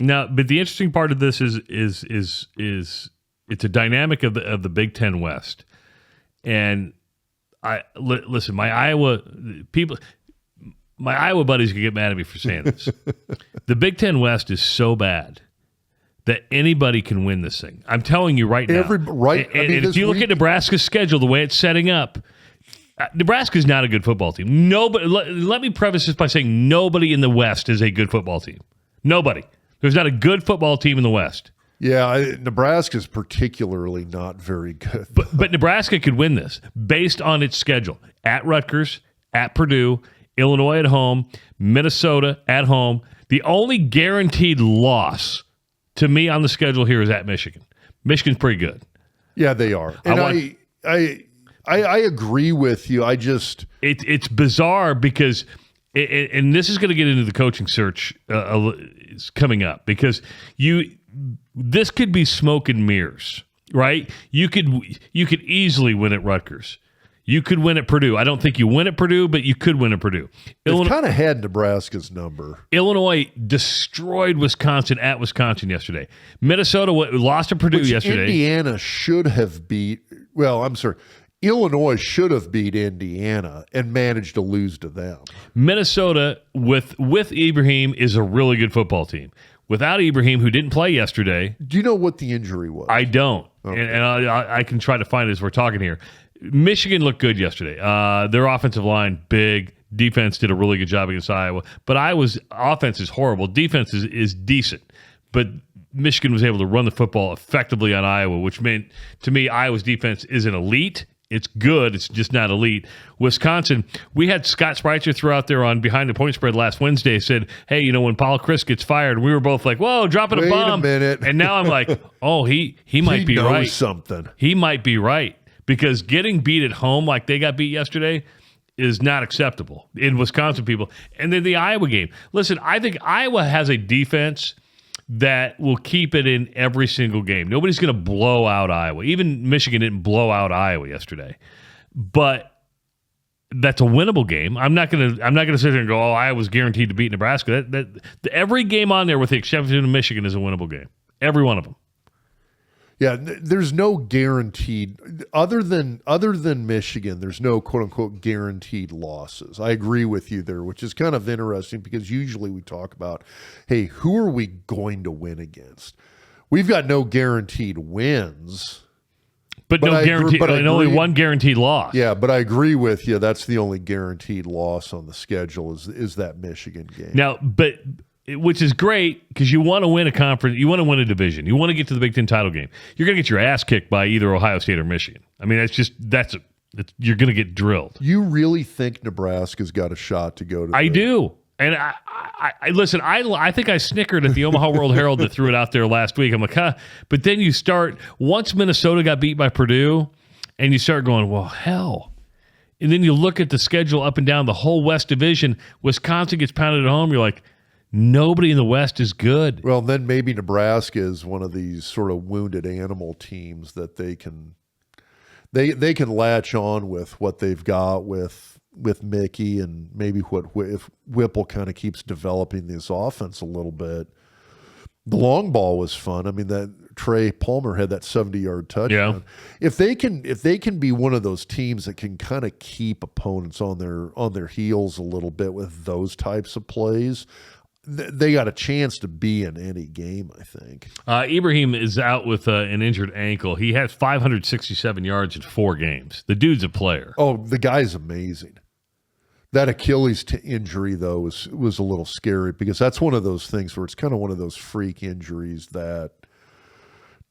Now, but the interesting part of this is it's a dynamic of the Big Ten West, and listen, my Iowa buddies can get mad at me for saying this. The Big Ten West is so bad that anybody can win this thing. I'm telling you right now. And if you look at Nebraska's schedule, the way it's setting up, Nebraska's not a good football team. Nobody. Let me preface this by saying nobody in the West is a good football team. Nobody. There's not a good football team in the West. Yeah, Nebraska's particularly not very good. But Nebraska could win this based on its schedule. At Rutgers, at Purdue, Illinois at home, Minnesota at home. The only guaranteed loss to me on the schedule here is at Michigan. Michigan's pretty good. Yeah, they are. And I agree with you. It's bizarre because, and this is going to get into the coaching search coming up, because this could be smoke and mirrors, right? You could easily win at Rutgers. You could win at Purdue. I don't think you win at Purdue, but you could win at Purdue. They've kind of had Nebraska's number. Illinois destroyed Wisconsin at Wisconsin yesterday. Minnesota lost to Purdue yesterday. Indiana should have beat – well, I'm sorry. Illinois should have beat Indiana and managed to lose to them. Minnesota, with Ibrahim, is a really good football team. Without Ibrahim, who didn't play yesterday. Do you know what the injury was? I don't. Okay. And I can try to find it as we're talking here. Michigan looked good yesterday. Their offensive line, big. Defense did a really good job against Iowa. But Iowa's offense is horrible. Defense is decent. But Michigan was able to run the football effectively on Iowa, which meant, to me, Iowa's defense isn't elite. It's good. It's just not elite. Wisconsin, we had Scott Spreitzer throw out there on Behind the Point Spread last Wednesday, said, hey, when Paul Chryst gets fired, we were both like, whoa, dropping a bomb. Wait a minute. And now I'm like, oh, he might be right. Something. He might be right. Because getting beat at home like they got beat yesterday is not acceptable in Wisconsin people. And then the Iowa game. Listen, I think Iowa has a defense that will keep it in every single game. Nobody's going to blow out Iowa. Even Michigan didn't blow out Iowa yesterday. But that's a winnable game. I'm not going to sit there and go, oh, Iowa's guaranteed to beat Nebraska. Every game on there, with the exception of Michigan, is a winnable game. Every one of them. Yeah, there's no guaranteed other than Michigan. There's no quote unquote guaranteed losses. I agree with you there, which is kind of interesting because usually we talk about, hey, who are we going to win against? We've got no guaranteed wins, but no guarantee, and only one guaranteed loss. Yeah, but I agree with you. That's the only guaranteed loss on the schedule is that Michigan game. Now, which is great because you want to win a conference, you want to win a division, you want to get to the Big Ten title game. You're going to get your ass kicked by either Ohio State or Michigan. I mean, you're going to get drilled. You really think Nebraska's got a shot to go to? I do, and I listen. I think I snickered at the Omaha World Herald that threw it out there last week. I'm like, huh. But then you start, once Minnesota got beat by Purdue, and you start going, well, hell. And then you look at the schedule up and down the whole West Division. Wisconsin gets pounded at home. You're like, nobody in the West is good. Well, then maybe Nebraska is one of these sort of wounded animal teams that they can latch on with what they've got with Mickey, and maybe if Whipple kind of keeps developing this offense a little bit. The long ball was fun. I mean, that Trey Palmer had that 70-yard touchdown. Yeah. If they can be one of those teams that can kind of keep opponents on their heels a little bit with those types of plays, they got a chance to be in any game, I think. Ibrahim is out with an injured ankle. He has 567 yards in 4 games. The dude's a player. Oh, the guy's amazing. That Achilles injury, though, was a little scary because that's one of those things where it's kind of one of those freak injuries that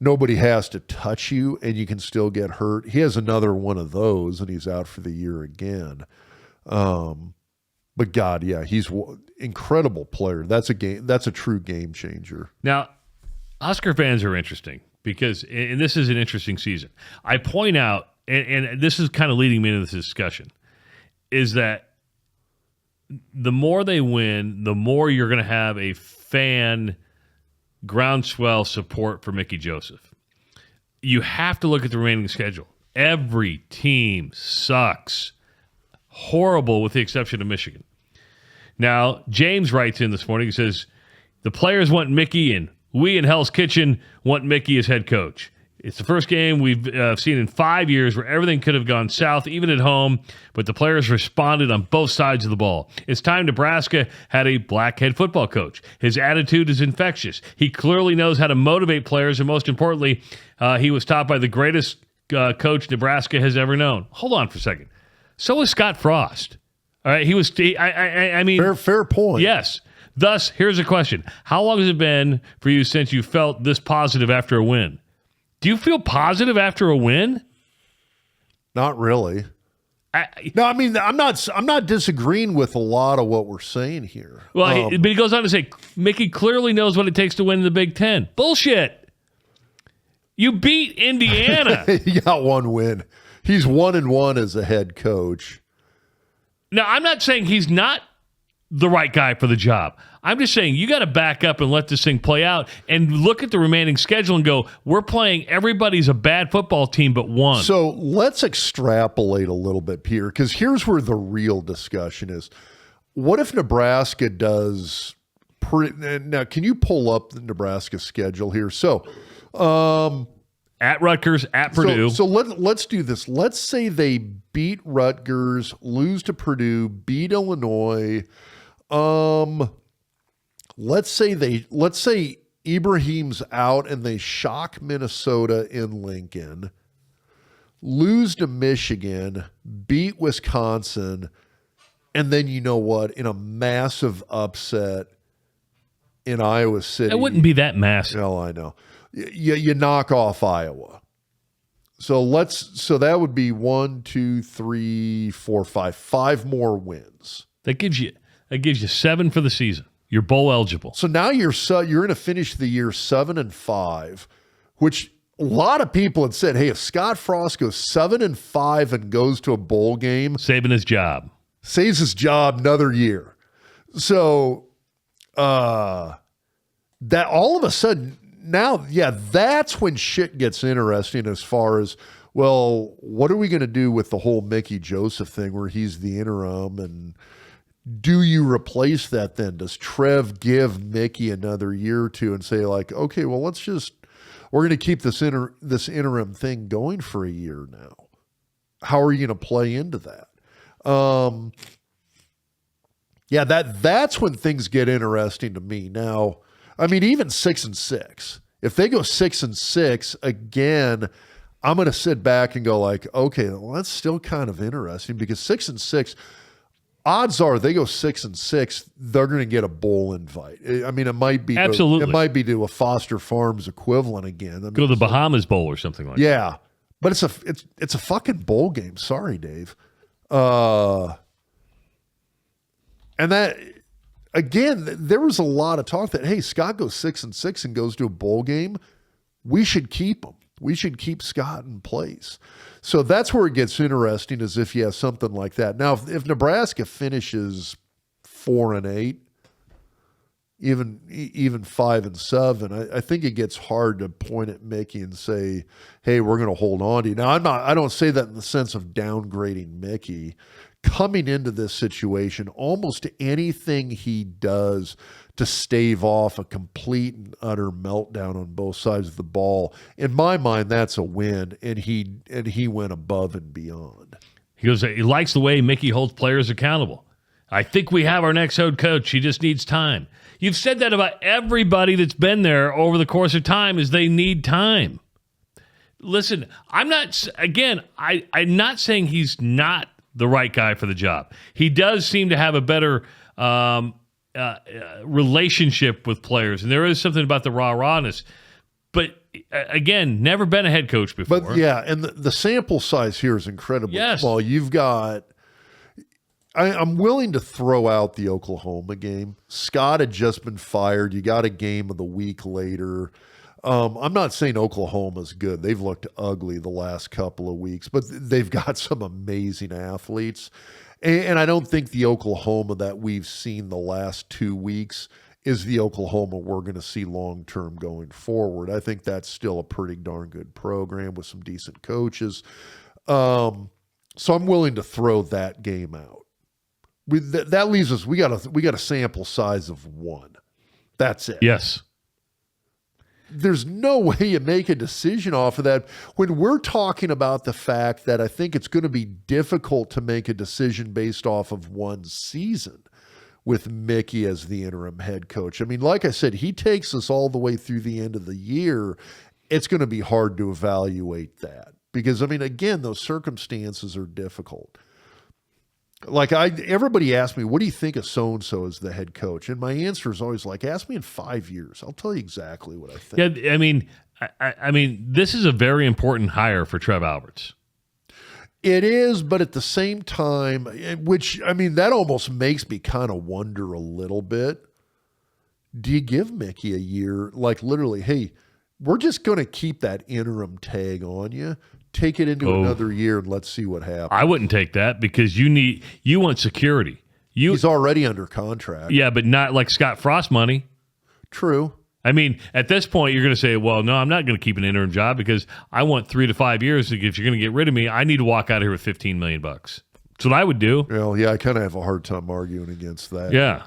nobody has to touch you and you can still get hurt. He has another one of those, and he's out for the year again. But God, yeah, he's an incredible player. That's a true game changer. Now, Husker fans are interesting because, and this is an interesting season. I point out, and this is kind of leading me into this discussion, is that the more they win, the more you're going to have a fan groundswell support for Mickey Joseph. You have to look at the remaining schedule. Every team sucks. Horrible with the exception of Michigan. Now, James writes in this morning, he says, The players want Mickey, and we in Hell's Kitchen want Mickey as head coach. It's the first game we've seen in 5 years where everything could have gone south, even at home, but the players responded on both sides of the ball. It's time Nebraska had a black head football coach. His attitude is infectious. He clearly knows how to motivate players, and most importantly, he was taught by the greatest coach Nebraska has ever known. Hold on for a second. So was Scott Frost. All right, I mean, fair point. Yes. Thus, here's a question. How long has it been for you since you felt this positive after a win? Do you feel positive after a win? Not really. No, I mean, I'm not disagreeing with a lot of what we're saying here. Well, but he goes on to say, Mickey clearly knows what it takes to win in the Big Ten. Bullshit. You beat Indiana. He got one win. He's 1-1 as a head coach. Now, I'm not saying he's not the right guy for the job. I'm just saying you got to back up and let this thing play out and look at the remaining schedule and go, we're playing everybody's a bad football team but one. So let's extrapolate a little bit, Peter, because here's where the real discussion is. What if Nebraska does now, can you pull up the Nebraska schedule here? So at Rutgers, at Purdue. So let's do this. Let's say they beat Rutgers, lose to Purdue, beat Illinois. Let's say Ibrahim's out and they shock Minnesota in Lincoln, lose to Michigan, beat Wisconsin, and then you know what? In a massive upset in Iowa City. It wouldn't be that massive. No, I know. You knock off Iowa. So that would be 1, 2, 3, 4, 5. 5 more wins. That gives you 7 for the season. You're bowl eligible. So now you're going to finish the year 7-5, which a lot of people had said, hey, if Scott Frost goes 7-5 and goes to a bowl game, saving his job, saves his job another year. So that all of a sudden now, yeah, that's when shit gets interesting as far as, well, what are we going to do with the whole Mickey Joseph thing where he's the interim, and do you replace that then? Does Trev give Mickey another year or two and say like, okay, well, we're going to keep this interim thing going for a year now. How are you going to play into that? Yeah, that's when things get interesting to me. Now, I mean, even 6-6, if they go 6-6 again, I'm going to sit back and go like, okay, well, that's still kind of interesting because 6-6, odds are they go 6-6, they're going to get a bowl invite. I mean, it might be absolutely. It might be to a Foster Farms equivalent again. I mean, go to the Bahamas Bowl or something like that. Yeah, but it's a fucking bowl game. Sorry, Dave. And that again, there was a lot of talk that, hey, Scott goes 6-6 and goes to a bowl game. We should keep him. We should keep Scott in place. So that's where it gets interesting, is if you have something like that. Now, if Nebraska finishes 4-8, even 5-7, I think it gets hard to point at Mickey and say, hey, we're going to hold on to you. Now, I don't say that in the sense of downgrading Mickey. Coming into this situation, almost anything he does to stave off a complete and utter meltdown on both sides of the ball, in my mind, that's a win, and he went above and beyond. He goes, he likes the way Mickey holds players accountable. I think we have our next head coach. He just needs time. You've said that about everybody that's been there over the course of time, is they need time. Listen, I'm not saying he's not the right guy for the job. He does seem to have a better relationship with players, and there is something about the rawness. But again, never been a head coach before. But yeah, and the sample size here is incredibly small. You've got, I'm willing to throw out the Oklahoma game. Scott had just been fired. You got a game of the week later. I'm not saying Oklahoma's good. They've looked ugly the last couple of weeks, but they've got some amazing athletes. And I don't think the Oklahoma that we've seen the last 2 weeks is the Oklahoma we're going to see long-term going forward. I think that's still a pretty darn good program with some decent coaches. So I'm willing to throw that game out. That leaves us, we got a sample size of 1. That's it. Yes. There's no way you make a decision off of that. When we're talking about the fact that I think it's going to be difficult to make a decision based off of one season with Mickey as the interim head coach. I mean, like I said, he takes us all the way through the end of the year. It's going to be hard to evaluate that because, I mean, again, those circumstances are difficult. Like everybody asks me, what do you think of so-and-so as the head coach? And my answer is always like, ask me in 5 years. I'll tell you exactly what I think. Yeah, I mean, this is a very important hire for Trev Alberts. It is, but at the same time, which, I mean, that almost makes me kind of wonder a little bit. Do you give Mickey a year? Like literally, hey, we're just going to keep that interim tag on you. Take it into another year and let's see what happens. I wouldn't take that because you want security. He's already under contract. Yeah, but not like Scott Frost money. True. I mean, at this point, you're going to say, well, no, I'm not going to keep an interim job because I want 3 to 5 years. If you're going to get rid of me, I need to walk out of here with $15 million. That's what I would do. Well, yeah, I kind of have a hard time arguing against that. Yeah.